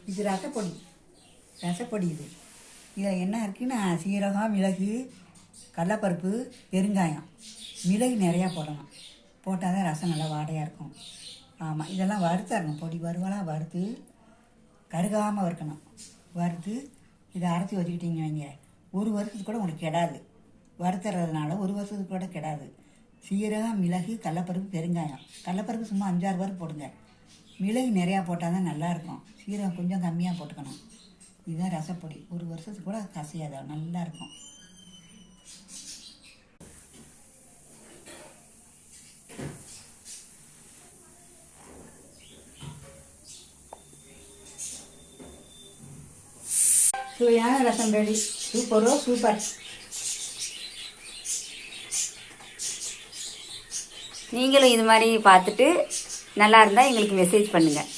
இது ரசப்பொடி. ரசப்பொடி இதில் என்ன இருக்குன்னா சீரகம், மிளகு, கடலைப்பருப்பு, பெருங்காயம். மிளகு நிறையா போடணும். போட்டால் தான் ரசம் நல்லா வாடையாக இருக்கும். ஆமாம், இதெல்லாம் வறுத்தரணும். பொடி வறுவலாக வறுத்து கருகாமல் வறுக்கணும். வறுத்து இதை அரைச்சி வச்சுக்கிட்டீங்க வைங்க, ஒரு வருஷத்துக்கு கூட உங்களுக்கு கெடாது. வறுத்துறதுனால ஒரு வருஷத்துக்கு கூட கெடாது. சீரகம், மிளகு, கடலைப்பருப்பு, பெருங்காயம். கடலைப்பருப்பு சும்மா 5-6 பருப்பு போடுங்க. மிளகு நிறையா போட்டால் தான் நல்லாயிருக்கும். சீரகம் கொஞ்சம் கம்மியாக போட்டுக்கணும். இதுதான் ரசப்பொடி. ஒரு வருஷத்துக்கு கூட கசையாது, நல்லாயிருக்கும். சுவையான ரசம் ரெடி. சூப்பர். நீங்களும் இது மாதிரி பார்த்துட்டு நல்லா இருந்தால் எங்களுக்கு மெசேஜ் பண்ணுங்கள்.